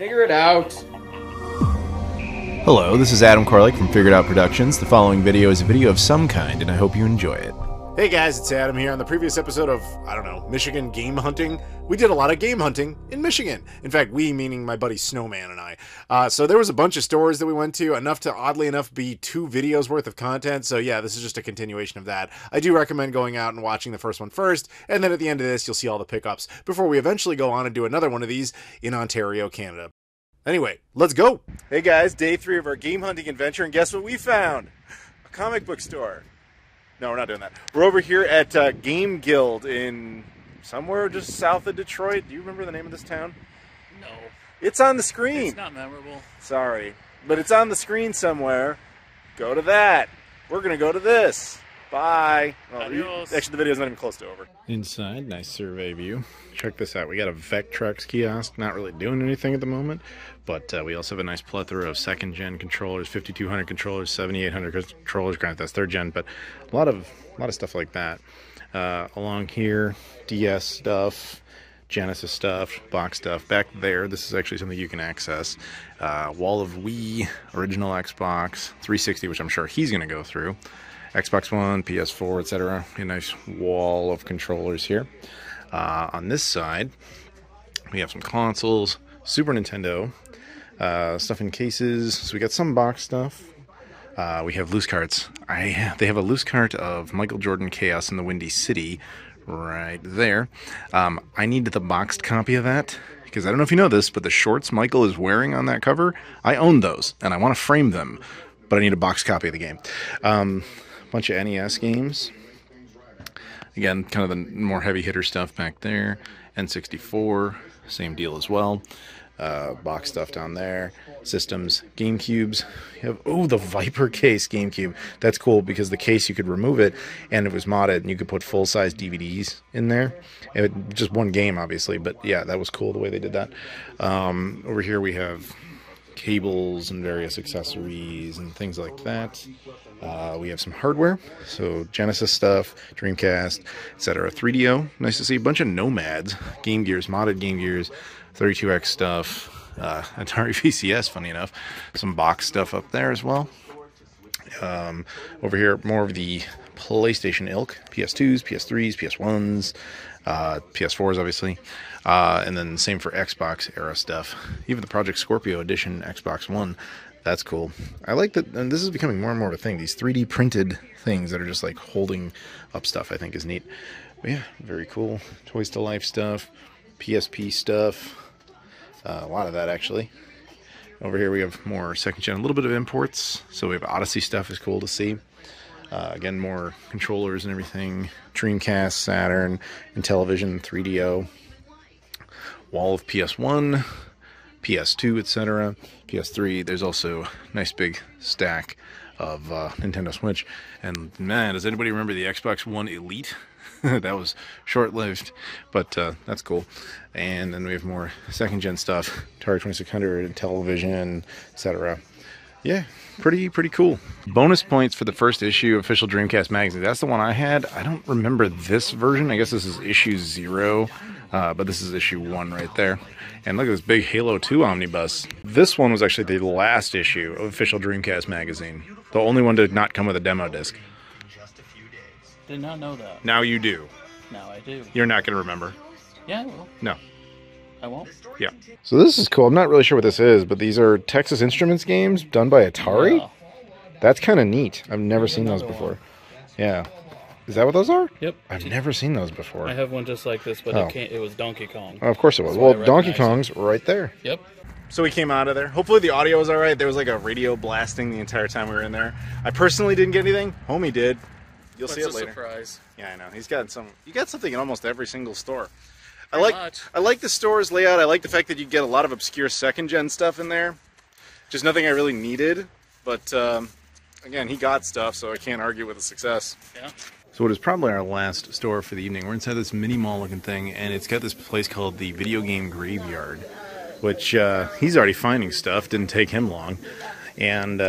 Figure it out. Hello, this is Adam Koralik from Figured Out Productions. The following video is a video of some kind, and I hope you enjoy it. Hey guys, it's Adam here. On the previous episode of, I don't know, Michigan game hunting, we did a lot of game hunting in Michigan. In fact, we, meaning my buddy Snowman and I. So there was a bunch of stores that we went to, enough to, oddly enough, be 2 videos worth of content. So yeah, this is just a continuation of that. I do recommend going out and watching the first one first, and then at the end of this, you'll see all the pickups before we eventually go on and do another one of these in Ontario, Canada. Anyway, let's go. Hey guys, day 3 of our game hunting adventure, and guess what we found? A comic book store. No, we're not doing that. We're over here at Game Guild in somewhere just south of Detroit. Do you remember the name of this town? No. It's on the screen. It's not memorable. Sorry. But it's on the screen somewhere. Go to that. We're going to go to this. Bye. Well, actually, the video's not even close to over. Inside, nice survey view. Check this out. We got a Vectrex kiosk, not really doing anything at the moment, but we also have a nice plethora of second-gen controllers, 5200 controllers, 7800 controllers. Granted, that's third-gen, but a lot of stuff like that. Along here, DS stuff, Genesis stuff, box stuff. Back there, this is actually something you can access. Wall of Wii, original Xbox, 360, which I'm sure he's going to go through. Xbox One, PS4, etc. A nice wall of controllers here. On this side, we have some consoles, Super Nintendo, stuff in cases. So we got some box stuff. We have loose carts. They have a loose cart of Michael Jordan Chaos in the Windy City right there. I need the boxed copy of that because I don't know if you know this, but the shorts Michael is wearing on that cover, I own those and I want to frame them, but I need a boxed copy of the game. Bunch of NES games. Again, kind of the more heavy hitter stuff back there. N64, same deal as well. Box stuff down there. Systems, GameCubes. You have, oh, the Viper case GameCube. That's cool because the case, you could remove it and it was modded and you could put full-size DVDs in there. Just one game, obviously, but yeah, that was cool the way they did that. Over here we have cables and various accessories and things like that. We have some hardware, so Genesis stuff, Dreamcast, etc. 3DO, nice to see. A bunch of Nomads, Game Gears, modded Game Gears, 32X stuff, Atari VCS, funny enough. Some box stuff up there as well. Over here, more of the PlayStation ilk, PS2s, PS3s, PS1s, PS4s, obviously. And then same for Xbox era stuff. Even the Project Scorpio edition Xbox One, that's cool. I like that, and this is becoming more and more of a thing. These 3D printed things that are just like holding up stuff, I think is neat. But yeah, very cool. Toys to Life stuff, PSP stuff, a lot of that actually. Over here we have more second gen, a little bit of imports. So we have Odyssey stuff, is cool to see. Again, more controllers and everything. Dreamcast, Saturn, and television, 3DO. Wall of PS1, PS2, etc. PS3. There's also a nice big stack of Nintendo Switch. And man, does anybody remember the Xbox One Elite? That was short-lived, but that's cool. And then we have more second-gen stuff, Atari 2600 and television, etc. Yeah, pretty cool. Bonus points for the first issue of Official Dreamcast Magazine. That's the one I had. I don't remember this version. I guess this is issue 0, but this is issue 1 right there. And look at this big Halo 2 omnibus. This one was actually the last issue of Official Dreamcast Magazine. The only one to not come with a demo disc. Did not know that. Now you do. Now I do. You're not going to remember. Yeah, I will. No. I won't. Yeah. So this is cool. I'm not really sure what this is, but these are Texas Instruments games done by Atari? Yeah. That's kind of neat. I've never seen those before. Yeah. Is that what those are? Yep. I've never seen those before. I have one just like this, but it was Donkey Kong. Oh, of course it was. That's why Well, I Donkey recognize Kong's right there. Yep. So we came out of there. Hopefully the audio was alright. There was like a radio blasting the entire time we were in there. I personally didn't get anything. Homie did. You'll see it later. Surprise. Yeah, I know. He's got some. You got something in almost every single store. I Much. like the store's layout. I like the fact that you get a lot of obscure second gen stuff in there. Just nothing I really needed. But again, he got stuff, so I can't argue with the success. Yeah. So it is probably our last store for the evening. We're inside this mini mall looking thing, and it's got this place called the Videogame Graveyard, which he's already finding stuff. Didn't take him long. And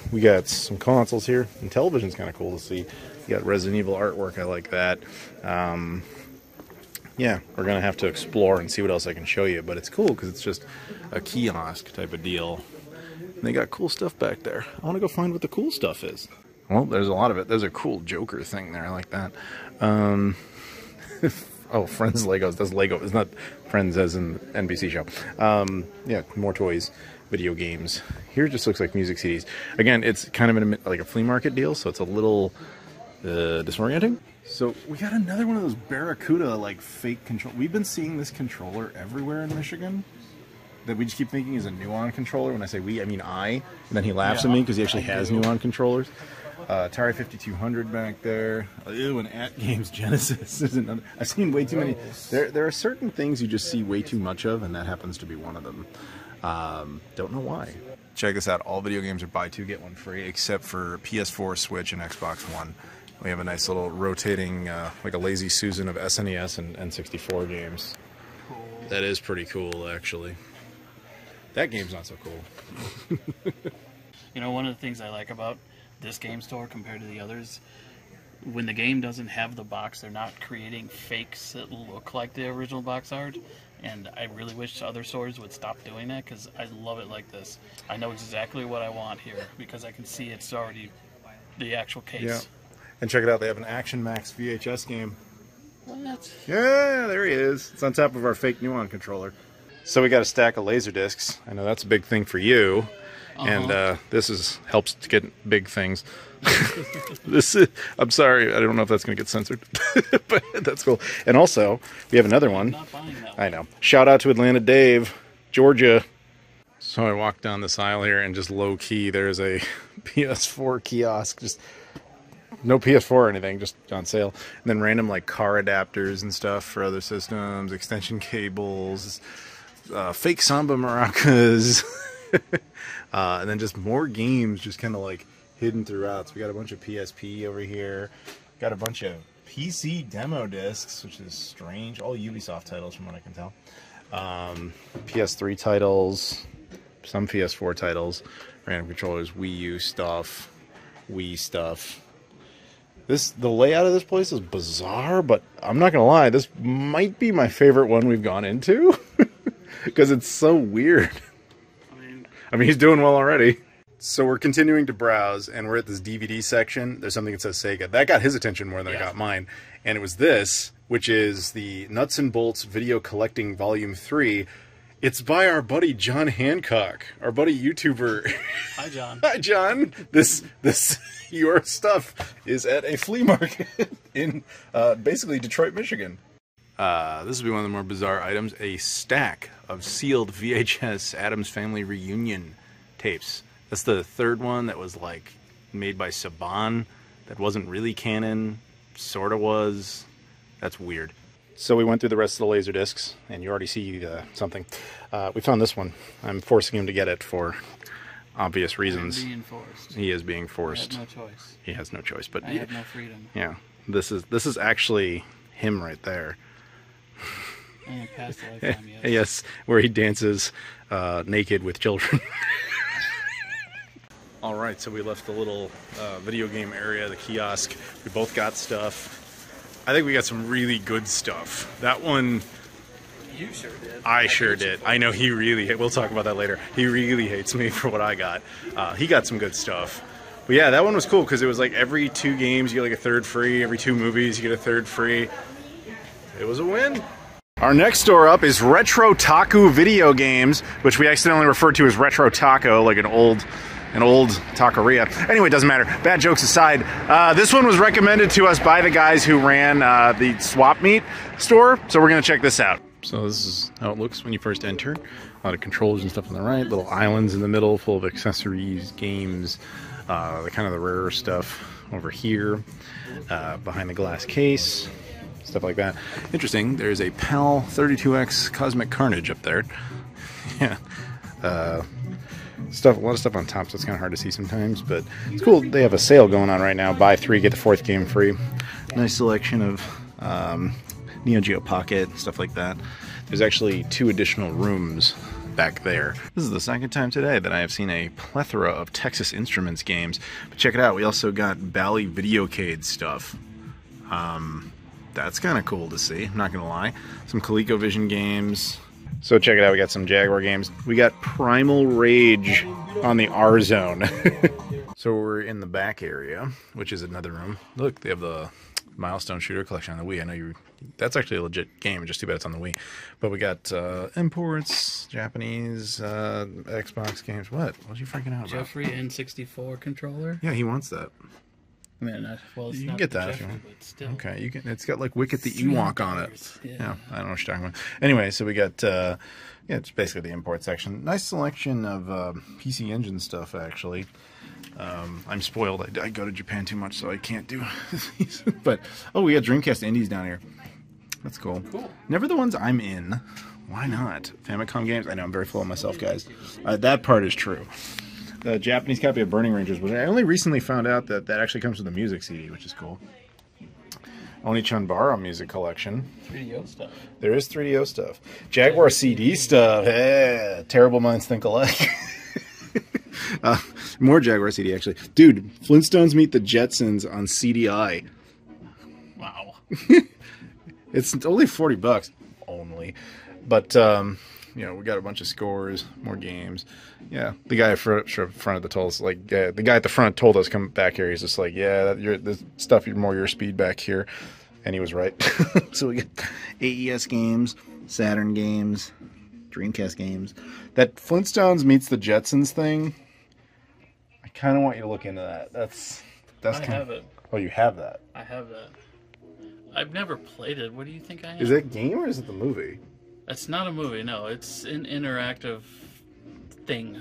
we got some consoles here, and television's kind of cool to see. You got Resident Evil artwork, I like that. yeah, we're going to have to explore and see what else I can show you. But it's cool because it's just a kiosk type of deal. And they got cool stuff back there. I want to go find what the cool stuff is. Well, there's a lot of it. There's a cool Joker thing there. I like that. Oh, Friends Legos. That's Lego. It's not Friends as in NBC show. Yeah, more toys, video games. Here it just looks like music CDs. Again, it's kind of like a flea market deal, so it's a little disorienting. So we got another one of those Barracuda like fake control. We've been seeing this controller everywhere in Michigan that we just keep thinking is a Nuon controller. When I say we, I mean I. And then he laughs at me because he actually has Nuon controllers. Atari 5200 back there. Ew, and At Games Genesis is another. I've seen way too many. There are certain things you just see way too much of, and that happens to be one of them. Don't know why. Check this out. All video games are buy two, get one free, except for PS4, Switch, and Xbox One. We have a nice little rotating, like a Lazy Susan of SNES and N64 games. Cool. That is pretty cool, actually. That game's not so cool. You know, one of the things I like about this game store compared to the others, when the game doesn't have the box, they're not creating fakes that look like the original box art. And I really wish other stores would stop doing that, because I love it like this. I know exactly what I want here because I can see it's already the actual case. Yeah. And check it out, they have an Action Max VHS game. What? Yeah, there he is. It's on top of our fake Nuon controller. So we got a stack of laser discs. I know that's a big thing for you. And this helps to get big things. I'm sorry, I don't know if that's going to get censored, but that's cool. And also, we have another one. Not buying that one. I know. Shout out to Atlanta Dave, Georgia. So I walked down this aisle here, and just low key, there's a PS4 kiosk. Just no PS4 or anything, just on sale. And then random like car adapters and stuff for other systems, extension cables, fake samba maracas. And then just more games just kind of like hidden throughout. So we got a bunch of PSP over here. Got a bunch of PC demo discs, which is strange. All Ubisoft titles from what I can tell. PS3 titles, some PS4 titles, random controllers, Wii U stuff, Wii stuff. The layout of this place is bizarre, but I'm not gonna lie, this might be my favorite one we've gone into because it's so weird. I mean, he's doing well already. So we're continuing to browse, and we're at this DVD section. There's something that says Sega. That got his attention more than it got mine. And it was this, which is the Nuts and Bolts Video Collecting Volume 3. It's by our buddy John Hancock, our buddy YouTuber. Hi, John. Hi, John. This your stuff is at a flea market in basically Detroit, Michigan. This will be one of the more bizarre items. A stack of sealed VHS Addams Family Reunion tapes. That's the third one that was like made by Saban. That wasn't really canon. Sorta was. That's weird. So we went through the rest of the laser discs, and you already see something. We found this one. I'm forcing him to get it for obvious reasons. I'm being forced. He is being forced. I have no choice. He has no choice. But I have no freedom. Yeah. This is actually him right there. And past the lifetime, yes. Yes, where he dances naked with children. All right, so we left the little video game area, the kiosk. We both got stuff. I think we got some really good stuff. That one, You sure did. I sure did. I know he really. We'll talk about that later. He really hates me for what I got. He got some good stuff. But yeah, that one was cool because it was like every 2 games you get like a third free. Every 2 movies you get a third free. It was a win. Our next store up is Retro Taku Video Games, which we accidentally referred to as Retro Taco, like an old taqueria. Anyway, it doesn't matter. Bad jokes aside, this one was recommended to us by the guys who ran the Swap Meet store, so we're going to check this out. So this is how it looks when you first enter. A lot of controllers and stuff on the right, little islands in the middle full of accessories, games, the kind of the rarer stuff over here, behind the glass case. Stuff like that. Interesting, there's a PAL 32X Cosmic Carnage up there. Yeah. A lot of stuff on top, so it's kind of hard to see sometimes, but it's cool. They have a sale going on right now. Buy 3, get the 4th game free. Nice selection of Neo Geo Pocket, stuff like that. There's actually 2 additional rooms back there. This is the second time today that I have seen a plethora of Texas Instruments games. But check it out, we also got Bally Videocade stuff. That's kind of cool to see, I'm not gonna lie. Some ColecoVision games. So check it out, we got some Jaguar games. We got Primal Rage on the R Zone. So we're in the back area, which is another room. Look, they have the Milestone Shooter collection on the Wii. I know that's actually a legit game, just too bad it's on the Wii. But we got imports, Japanese, Xbox games. What are you freaking out about? Jeffrey N64 controller. Yeah, he wants that. I mean, well, you can get that if you want. But still. Okay, you can. It's got like Wicket the Ewok on it. Yeah, I don't know what you're talking about. Anyway, so we got yeah, it's basically the import section. Nice selection of PC Engine stuff, actually. I'm spoiled. I go to Japan too much, so I can't do these. But oh, we got Dreamcast indies down here. That's cool. Cool. Never the ones I'm in. Why not? Famicom games. I know I'm very full of myself, guys. That part is true. The Japanese copy of Burning Rangers, which I only recently found out that actually comes with a music CD, which is cool. Oni-Chanbara music collection. 3DO stuff. There is 3DO stuff. Jaguar CD stuff. Hey, terrible minds think alike. More Jaguar CD, actually. Dude, Flintstones Meet the Jetsons on CDI. Wow. It's only $40. Only. But, you know, we got a bunch of scores, more games. Yeah, the guy front of the told us, like, the guy at the front told us come back here. He's just like, yeah, the stuff, you're more your speed back here. And he was right. So we got AES games, Saturn games, Dreamcast games. That Flintstones Meets the Jetsons thing, I kind of want you to look into that. That's I have it. Oh, you have that? I have that. I've never played it. What do you think I have? Is it a game or is it the movie? It's not a movie, no. It's an interactive thing.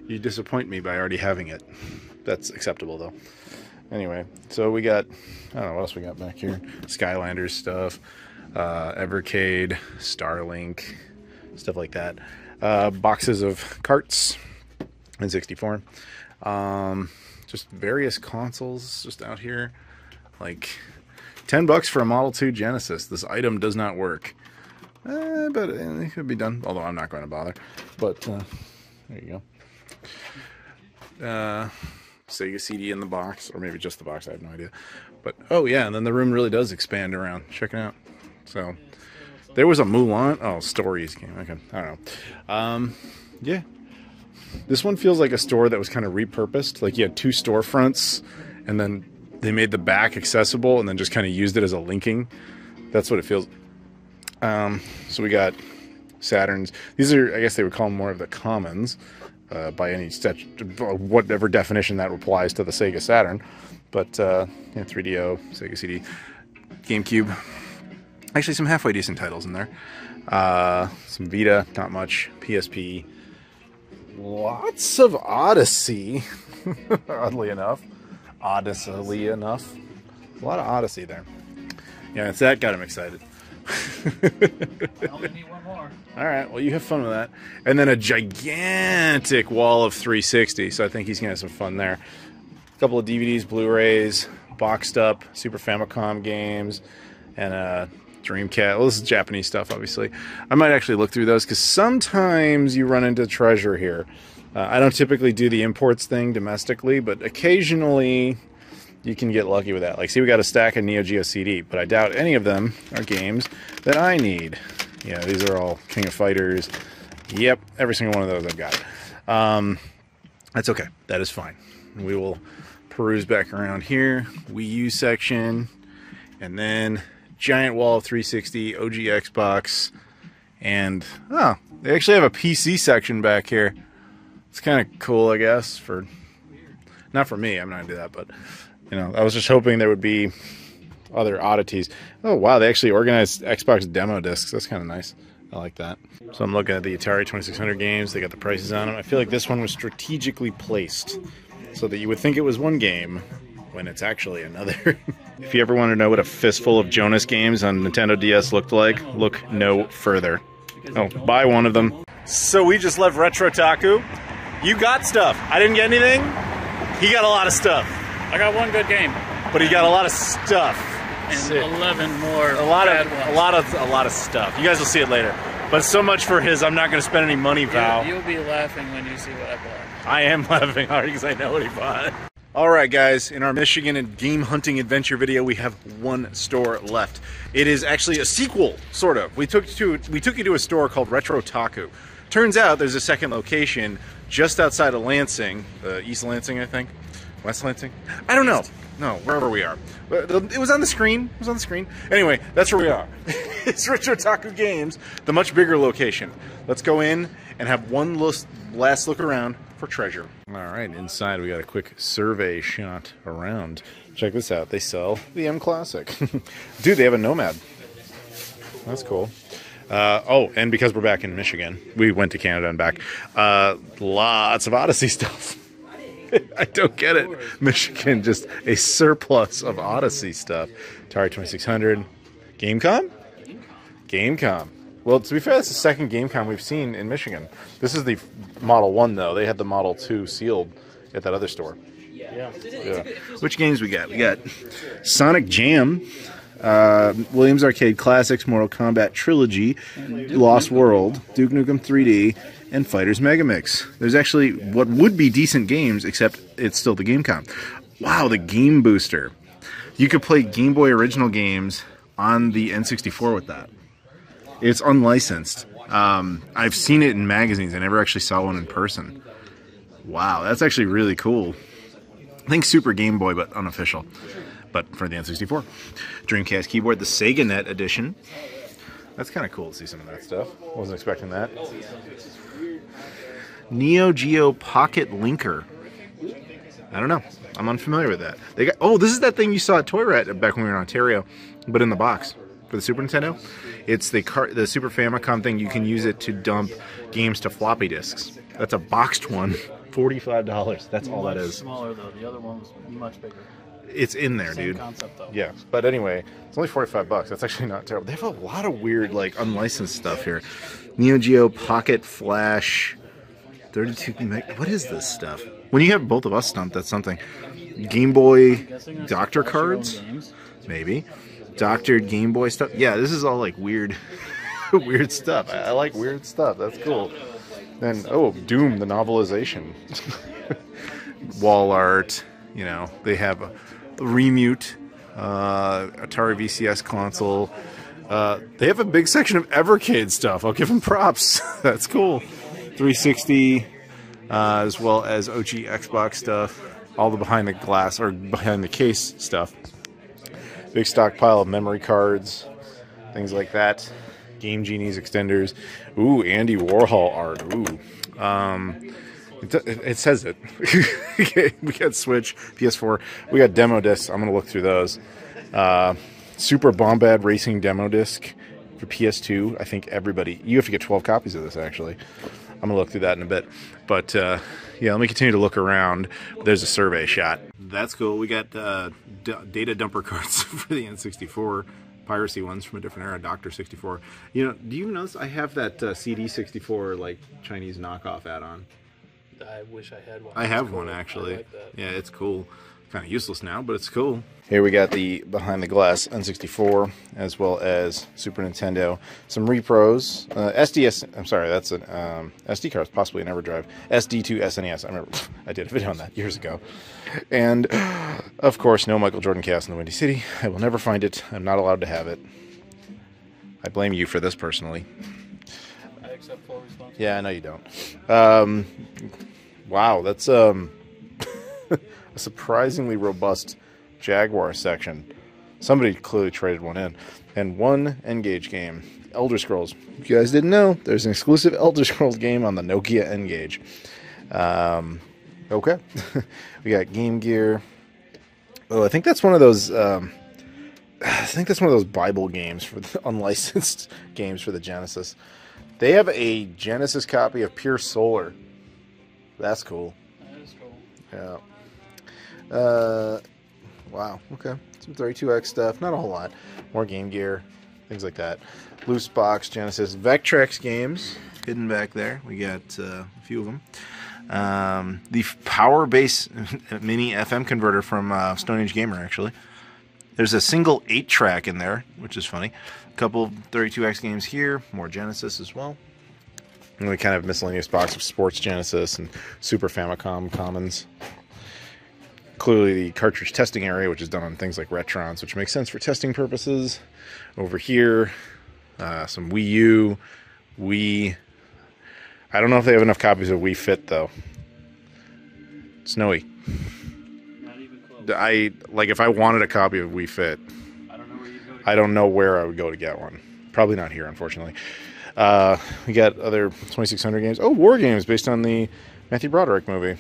You disappoint me by already having it. That's acceptable, though. Anyway, so we got, I don't know what else we got back here. Skylanders stuff, Evercade, Starlink, stuff like that. Boxes of carts in 64. Just various consoles just out here. Like $10 for a Model 2 Genesis. This item does not work. But it could be done, although I'm not going to bother. But there you go. Sega CD in the box, or maybe just the box, I have no idea. But oh yeah, and then the room really does expand around. Check it out. So there was a Mulan Stories game. Okay, I don't know. Yeah, this one feels like a store that was kind of repurposed. Like you had two storefronts, and then they made the back accessible, and then just kind of used it as a linking. That's what it feels. So we got Saturns. These are, I guess they would call them more of the commons, by any whatever definition that applies to the Sega Saturn. But yeah, 3DO, Sega CD, GameCube. Actually, some halfway decent titles in there. Some Vita, not much. PSP. Lots of Odyssey. Oddly enough. Odyssey enough. A lot of Odyssey there. Yeah, it's that got him excited. I only need one more. All right, well, you have fun with that. And then a gigantic wall of 360, so I think he's going to have some fun there. A couple of DVDs, Blu-rays, boxed up Super Famicom games, and a Dreamcast. Well, this is Japanese stuff, obviously. I might actually look through those, because sometimes you run into treasure here. I don't typically do the imports thing domestically, but occasionally you can get lucky with that. Like, see, we got a stack of Neo Geo CD, but I doubt any of them are games that I need. Yeah, these are all King of Fighters. Yep, every single one of those I've got. That's okay. That is fine. We will peruse back around here. Wii U section. And then giant wall of 360, OG Xbox. And, oh, they actually have a PC section back here. It's kind of cool, I guess. Not for me. I'm not going to do that, but you know, I was just hoping there would be other oddities. Oh, wow, they actually organized Xbox demo discs. That's kind of nice. I like that. So I'm looking at the Atari 2600 games. They got the prices on them. I feel like this one was strategically placed so that you would think it was one game when it's actually another. If you ever want to know what a fistful of Jonas games on Nintendo DS looked like, look no further. Oh, buy one of them. So we just left Retro Taku. You got stuff. I didn't get anything. He got a lot of stuff. I got one good game. But he got a lot of stuff. And 11 more a lot of stuff. You guys will see it later. But so much for his, I'm not going to spend any money, pal. You'll be laughing when you see what I bought. I am laughing hard because I know what he bought. All right, guys, in our Michigan and game hunting adventure video, we have one store left. It is actually a sequel, sort of. We took you to a store called Retro Taku. Turns out there's a second location just outside of Lansing, East Lansing, I think, West Lansing. I don't know. No, wherever we are. It was on the screen. It was on the screen. Anyway, that's where we are. It's Retro Taku Games, the much bigger location. Let's go in and have one last look around for treasure. All right, inside we got a quick survey shot around. Check this out. They sell the M Classic. Dude, they have a Nomad. That's cool. Oh, and because we're back in Michigan, we went to Canada and back. Lots of Odyssey stuff. I don't get it. Michigan, just a surplus of Odyssey stuff. Atari 2600. Gamecom? Gamecom. Well, to be fair, that's the second Gamecom we've seen in Michigan. This is the Model 1, though. They had the Model 2 sealed at that other store. Yeah. Which games we got? We got Sonic Jam, Williams Arcade Classics, Mortal Kombat Trilogy, Lost World, Duke Nukem 3D, and Fighters Megamix. There's actually what would be decent games, except it's still the Gamecom. Wow, the Game Booster. You could play Game Boy original games on the N64 with that. It's unlicensed. I've seen it in magazines. I never actually saw one in person. Wow, that's actually really cool. I think Super Game Boy, but unofficial. But for the N64. Dreamcast keyboard, the Sega Net edition. That's kind of cool to see some of that stuff. Wasn't expecting that. Neo Geo Pocket Linker. I don't know. I'm unfamiliar with that. They got. Oh, this is that thing you saw at Toy Rat back when we were in Ontario, but in the box for the Super Nintendo. It's the Super Famicom thing. You can use it to dump games to floppy disks. That's a boxed one. $45. That's all that is. Smaller though. The other one was much bigger. It's in there, Same dude. concept though. Yeah, but anyway, it's only $45. That's actually not terrible. They have a lot of weird, like, unlicensed stuff here. Neo Geo Pocket Flash 32 meg. What is this stuff? When you have both of us stumped, that's something. Game Boy Doctor cards? Maybe. Doctored Game Boy stuff. Yeah, this is all like weird, weird stuff. I like weird stuff. That's cool. And oh, Doom, the novelization. Wall art. You know, they have a Remute, Atari VCS console. They have a big section of Evercade stuff. I'll give them props. That's cool. 360, as well as OG Xbox stuff. All the behind the glass or behind the case stuff. Big stockpile of memory cards, things like that. Game Genies extenders. Ooh, Andy Warhol art. Ooh. It says it. We got Switch, PS4. We got demo discs. I'm going to look through those. Super Bombad Racing demo disc for PS2. I think everybody... You have to get 12 copies of this, actually. I'm going to look through that in a bit. But, yeah, let me continue to look around. There's a survey shot. That's cool. We got data dumper cards for the N64. Piracy ones from a different era. Dr. 64. You know, do you notice I have that CD64, like, Chinese knockoff add-on? I wish I had one. I have cool. one, actually. I like that. Yeah, it's cool. Kind of useless now, but it's cool. Here we got the behind the glass N64, as well as Super Nintendo. Some repros. SDS, I'm sorry, that's an SD card, possibly an EverDrive. SD to SNES. I remember I did a video on that years ago. And, of course, no Michael Jordan cast in the Windy City. I will never find it. I'm not allowed to have it. I blame you for this personally. I accept full responsibility. Yeah, I know you don't. Wow, that's a surprisingly robust Jaguar section. Somebody clearly traded one in. And one N-Gage game. Elder Scrolls. If you guys didn't know, there's an exclusive Elder Scrolls game on the Nokia N-Gage. Okay. We got Game Gear. Oh, I think that's one of those... Bible games for the unlicensed games for the Genesis. They have a Genesis copy of Pure Solar. That's cool. That is cool. Yeah. Wow. Okay. Some 32X stuff. Not a whole lot. More Game Gear. Things like that. Loose box Genesis. Vectrex games. Hidden back there. We got a few of them. The Power Base Mini FM converter from Stone Age Gamer, actually. There's a single 8-track in there, which is funny. A couple 32X games here. More Genesis as well. And we kind of have a miscellaneous box of Sports Genesis and Super Famicom Commons. clearly the cartridge testing area, which is done on things like Retrons, which makes sense for testing purposes. Over here, some Wii U, Wii. I don't know if they have enough copies of Wii Fit though. Snowy. Not even close. If I wanted a copy of Wii Fit, I don't know where you go. I don't know where I would go to get one. Probably not here, unfortunately. We got other 2600 games. Oh, War Games based on the Matthew Broderick movie.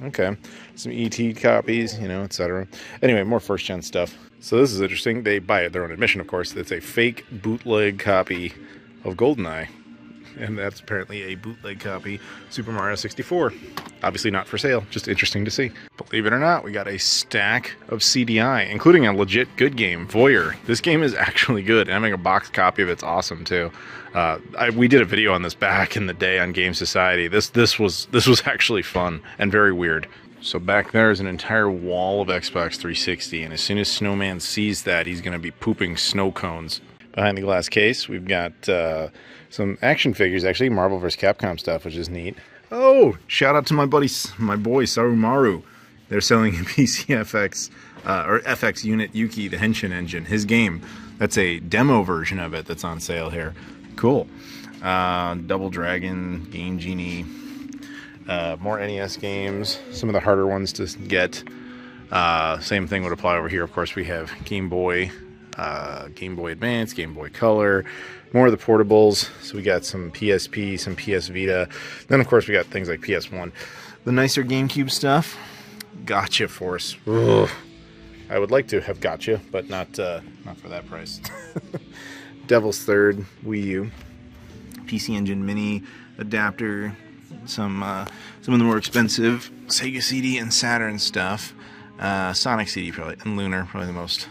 Okay. Some ET copies, you know, etc. Anyway, more first-gen stuff. So this is interesting. They buy at their own admission, of course. It's a fake bootleg copy of GoldenEye. And that's apparently a bootleg copy Super Mario 64. Obviously not for sale, just interesting to see. Believe it or not, we got a stack of CDI, including a legit good game, Voyeur. This game is actually good, and having a boxed copy of it's awesome too. We did a video on this back in the day on Game Society. This was actually fun and very weird. So back there is an entire wall of Xbox 360, and as soon as Snowman sees that, he's going to be pooping snow cones. Behind the glass case, we've got some action figures, actually, Marvel vs. Capcom stuff, which is neat. Oh, shout out to my boy Sarumaru. They're selling a PCFX, or FX Unit Yuki, the Henshin engine, his game. That's a demo version of it that's on sale here. Cool. Double Dragon, Game Genie, more NES games, some of the harder ones to get. Same thing would apply over here. Of course, we have Game Boy Advance, Game Boy Color, more of the portables. So we got some PSP, some PS Vita. Then, of course, we got things like PS1. The nicer GameCube stuff. Gotcha Force. Ugh. I would like to have Gotcha, but not for that price. Devil's Third, Wii U, PC Engine Mini adapter, some of the more expensive Sega CD and Saturn stuff. Sonic CD probably, and Lunar, probably the most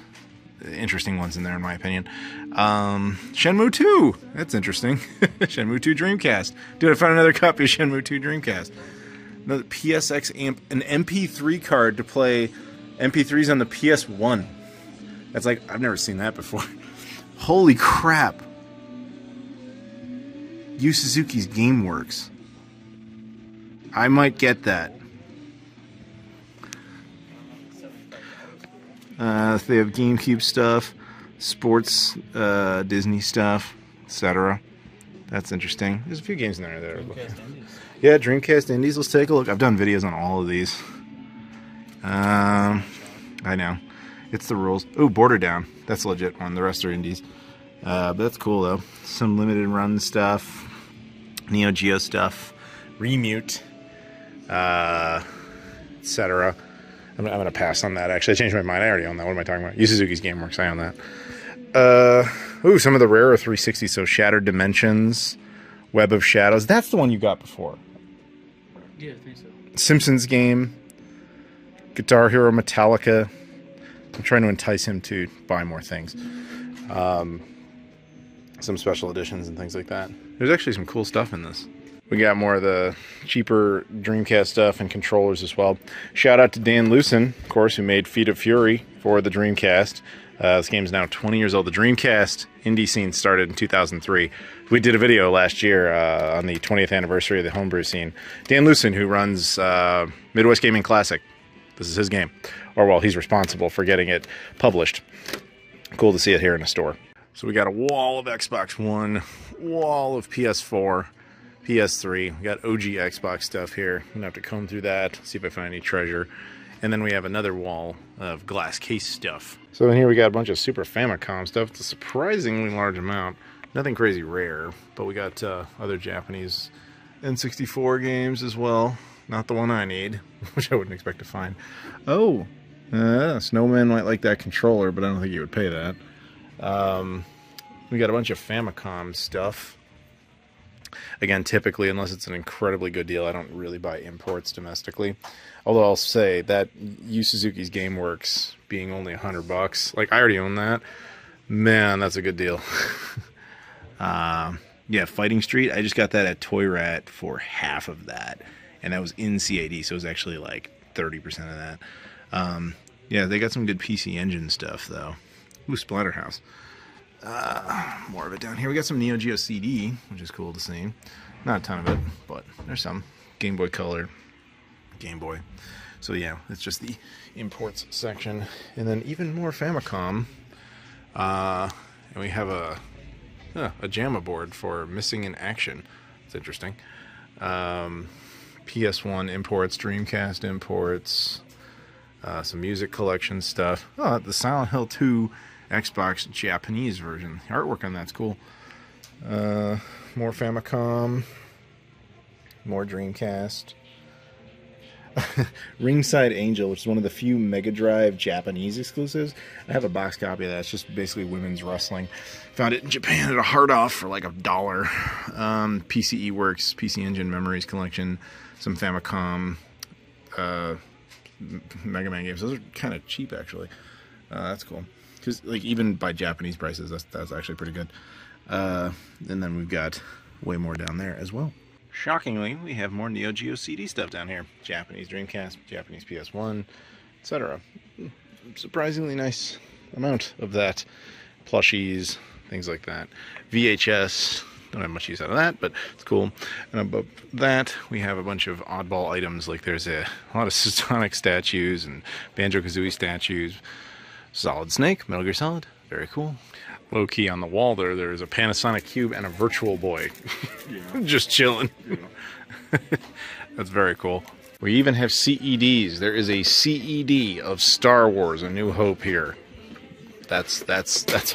interesting ones in there, in my opinion. Shenmue 2, that's interesting. Shenmue 2 Dreamcast. Dude, I found another copy of Shenmue 2 Dreamcast. Another PSX amp, an MP3 card to play MP3s on the PS1. That's like, I've never seen that before. Holy crap. Yu Suzuki's Game Works. I might get that. They have GameCube stuff, sports, Disney stuff, etc. That's interesting. There's a few games in there that are Dreamcast Indies. Yeah, Dreamcast Indies. Let's take a look. I've done videos on all of these. I know. It's the rules. Oh, Border Down. That's a legit one. The rest are indies. But that's cool, though. Some limited run stuff. Neo Geo stuff. Remute. Etc. I'm going to pass on that, actually. I changed my mind. I already own that. What am I talking about? Yu Suzuki's Game Works. I own that. Ooh, some of the rarer 360. So Shattered Dimensions. Web of Shadows. That's the one you got before. Yeah, I think so. Simpsons game. Guitar Hero Metallica. I'm trying to entice him to buy more things. Some special editions and things like that. There's actually some cool stuff in this. We got more of the cheaper Dreamcast stuff and controllers as well. Shout out to Dan Lucen, of course, who made Feet of Fury for the Dreamcast. This game is now 20 years old. The Dreamcast indie scene started in 2003. We did a video last year on the 20th anniversary of the homebrew scene. Dan Lucen, who runs Midwest Gaming Classic. This is his game. Or, well, he's responsible for getting it published. Cool to see it here in a store. So we got a wall of Xbox One, wall of PS4, PS3. We got OG Xbox stuff here. I'm going to have to comb through that, see if I find any treasure. And then we have another wall of glass case stuff. So in here we got a bunch of Super Famicom stuff. It's a surprisingly large amount. Nothing crazy rare, but we got other Japanese N64 games as well. Not the one I need, which I wouldn't expect to find. Oh, Snowman might like that controller, but I don't think he would pay that. We got a bunch of Famicom stuff. Again, typically, unless it's an incredibly good deal, I don't really buy imports domestically. Although I'll say that Yu Suzuki's Game Works being only $100, like I already own that. Man, that's a good deal. Yeah, Fighting Street. I just got that at Toy Rat for half of that, and that was in CAD, so it was actually like 30% of that. Yeah, they got some good PC Engine stuff though. Ooh, Splatterhouse. More of it down here. We got some Neo Geo CD, which is cool to see. Not a ton of it, but there's some. Game Boy Color, Game Boy. So yeah, it's just the imports section. And then even more Famicom. And we have a JAMA board for Missing in Action. It's interesting. PS1 imports, Dreamcast imports, some music collection stuff. Oh, the Silent Hill 2 Xbox Japanese version. The artwork on that's cool. More Famicom, more Dreamcast. Ringside Angel, which is one of the few Mega Drive Japanese exclusives. I have a box copy of that. It's just basically women's wrestling. Found it in Japan at a hard off for like $1. PCE Works, PC Engine Memories Collection, some Famicom, Mega Man games. Those are kind of cheap, actually. That's cool. Because like even by Japanese prices, that's actually pretty good. And then we've got way more down there as well. Shockingly, we have more Neo Geo CD stuff down here. Japanese Dreamcast, Japanese PS1, etc. Surprisingly nice amount of that. Plushies, things like that. VHS, don't have much use out of that, but it's cool. And above that, we have a bunch of oddball items, like there's a lot of Sonic statues and Banjo-Kazooie statues. Solid Snake, Metal Gear Solid, very cool. Low key on the wall there's a Panasonic Cube and a Virtual Boy. Yeah. Just chilling. Yeah. That's very cool. We even have CEDs. There is a CED of Star Wars: A New Hope here. That's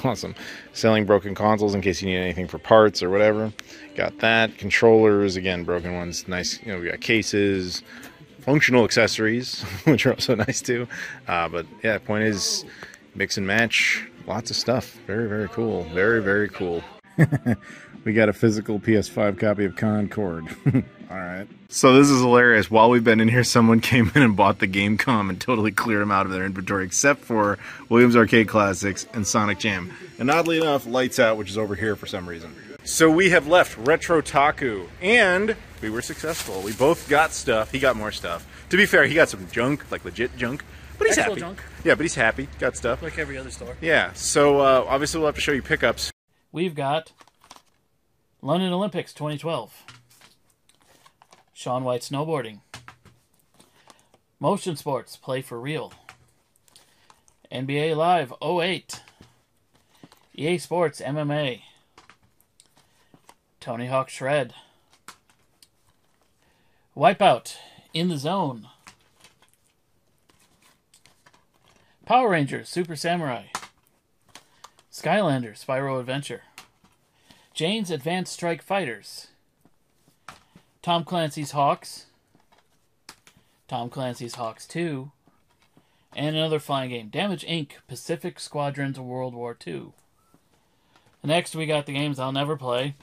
awesome. Selling broken consoles in case you need anything for parts or whatever. Got that. Controllers, again, broken ones. Nice, we got cases, functional accessories, which are also nice too. But yeah, point is, mix and match. Lots of stuff. Very, very cool. Very, very cool. We got a physical PS5 copy of Concord. Alright. So this is hilarious. While we've been in here, someone came in and bought the GameCom and totally cleared them out of their inventory, except for Williams Arcade Classics and Sonic Jam. And oddly enough, Lights Out, which is over here for some reason. So we have left Retro Taku, and we were successful. We both got stuff. He got more stuff. To be fair, he got some junk, like legit junk. But he's Actual happy. Junk. Yeah, but he's happy. Got stuff. Like every other store. Yeah, so obviously we'll have to show you pickups. We've got London Olympics 2012. Shaun White Snowboarding. Motion Sports, Play for Real. NBA Live 08. EA Sports MMA. Tony Hawk Shred. Wipeout, In the Zone. Power Rangers, Super Samurai. Skylanders, Spyro Adventure. Jane's Advanced Strike Fighters. Tom Clancy's Hawks. Tom Clancy's Hawks 2. And another flying game, Damage Inc. Pacific Squadrons of World War II. Next, we got the games I'll never play.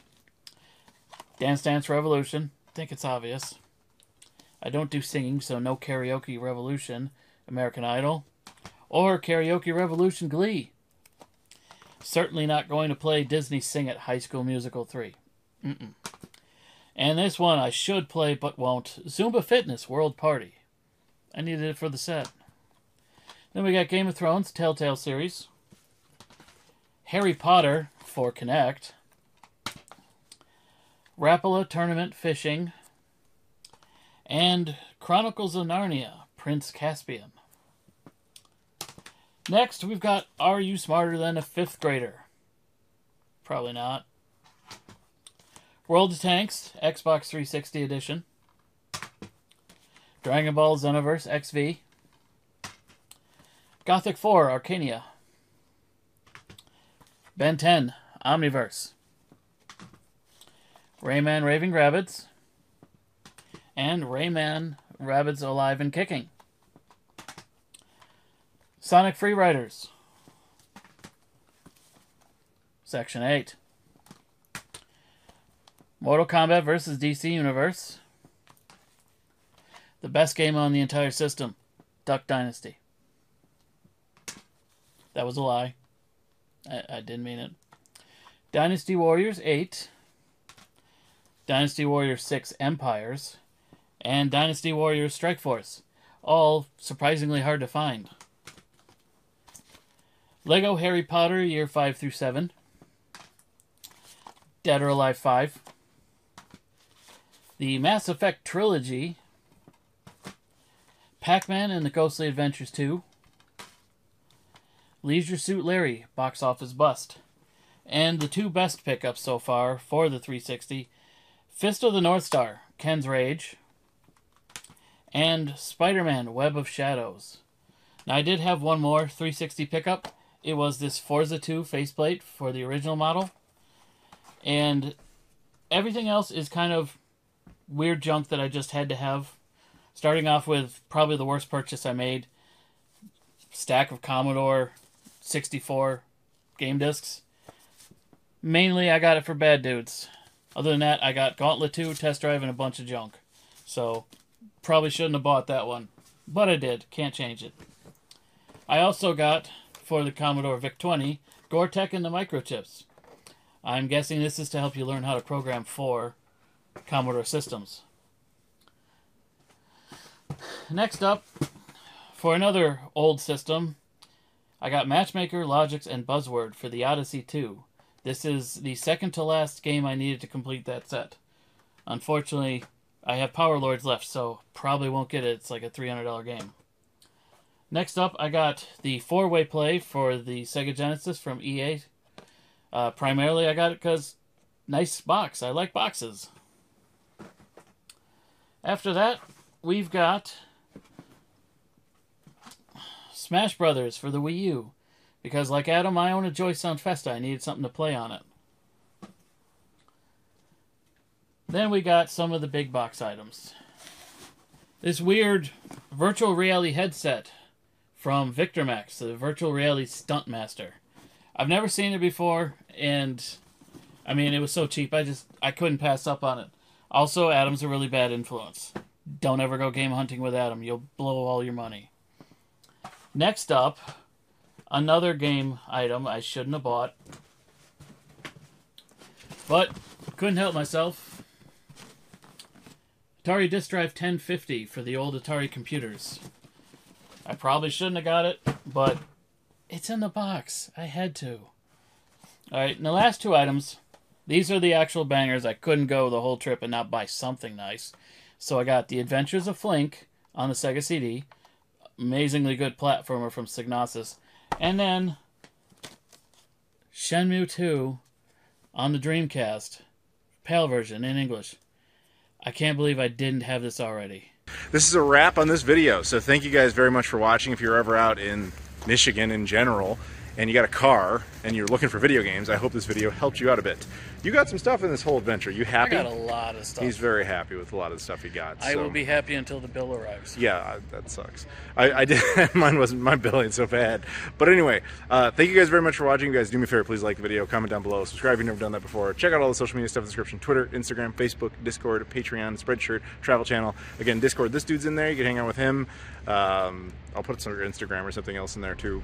Dance Dance Revolution. I think it's obvious. I don't do singing, so no Karaoke Revolution. American Idol. Or Karaoke Revolution Glee. Certainly not going to play Disney Sing It High School Musical 3. And this one I should play but won't. Zumba Fitness World Party. I needed it for the set. Then we got Game of Thrones Telltale series. Harry Potter for Kinect. Rapala Tournament Fishing. And Chronicles of Narnia Prince Caspian. Next, we've got Are You Smarter Than a Fifth Grader? Probably not. World of Tanks, Xbox 360 edition. Dragon Ball Xenoverse XV. Gothic 4 Arcania. Ben 10 Omniverse. Rayman Raving Rabbids. And Rayman Rabbids Alive and Kicking. Sonic Free Riders. Section 8. Mortal Kombat vs. DC Universe. The best game on the entire system. Duck Dynasty. That was a lie. I didn't mean it. Dynasty Warriors 8. Dynasty Warriors 6 Empires. And Dynasty Warriors Strike Force. All surprisingly hard to find. Lego Harry Potter Year 5 through 7. Dead or Alive 5. The Mass Effect Trilogy. Pac-Man and the Ghostly Adventures 2. Leisure Suit Larry, box office bust. And the 2 best pickups so far for the 360, Fist of the North Star, Ken's Rage, and Spider-Man Web of Shadows. Now I did have one more 360 pickup. It was this Forza 2 faceplate for the original model. And everything else is kind of weird junk that I just had to have. Starting off with probably the worst purchase I made. Stack of Commodore 64 game discs. Mainly I got it for bad dudes. Other than that, I got Gauntlet 2, Test Drive, and a bunch of junk. So, probably shouldn't have bought that one. But I did. Can't change it. I also got, for the Commodore VIC-20, Gore-Tex and the microchips. I'm guessing this is to help you learn how to program for Commodore systems. Next up, for another old system, I got Matchmaker, Logix, and Buzzword for the Odyssey 2. This is the second to last game I needed to complete that set. Unfortunately, I have Power Lords left, so probably won't get it. It's like a $300 game. Next up, I got the 4-way play for the Sega Genesis from EA. Primarily, I got it because nice box. I like boxes. After that, we've got Smash Brothers for the Wii U. Because, like Adam, I own a Joy Sound Festa. I needed something to play on it. Then we got some of the big box items. This weird virtual reality headset from Victormax, the virtual reality Stuntmaster. I've never seen it before, and I mean, it was so cheap, I couldn't pass up on it. Also, Adam's a really bad influence. Don't ever go game hunting with Adam. You'll blow all your money. Next up, another game item I shouldn't have bought, but couldn't help myself. Atari Disk Drive 1050 for the old Atari computers. I probably shouldn't have got it, but it's in the box. I had to. Alright, and the last 2 items, these are the actual bangers. I couldn't go the whole trip and not buy something nice. So I got The Adventures of Flink on the Sega CD. Amazingly good platformer from Psygnosis. And then Shenmue 2 on the Dreamcast. PAL version in English. I can't believe I didn't have this already. This is a wrap on this video, so thank you guys very much for watching. If you're ever out in Michigan in general, and you got a car, and you're looking for video games, I hope this video helped you out a bit. You got some stuff in this whole adventure. You happy? I got a lot of stuff. He's very happy with a lot of the stuff he got. I will be happy until the bill arrives. Yeah, that sucks. I did. Mine wasn't. My bill ain't so bad. But anyway, thank you guys very much for watching. You guys, do me a favor, please like the video, comment down below, subscribe if you've never done that before. Check out all the social media stuff in the description: Twitter, Instagram, Facebook, Discord, Patreon, Spreadshirt, Travel Channel. Again, Discord. This dude's in there. You can hang out with him. I'll put some Instagram or something else in there too.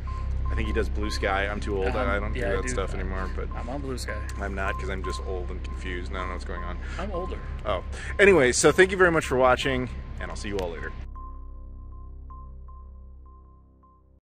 I think he does Blue Sky. I'm too old. I don't do that stuff anymore. But I'm on Blue Sky. I'm not, because I'm just old and confused and I don't know what's going on. I'm older. Oh. Anyway, so thank you very much for watching, and I'll see you all later.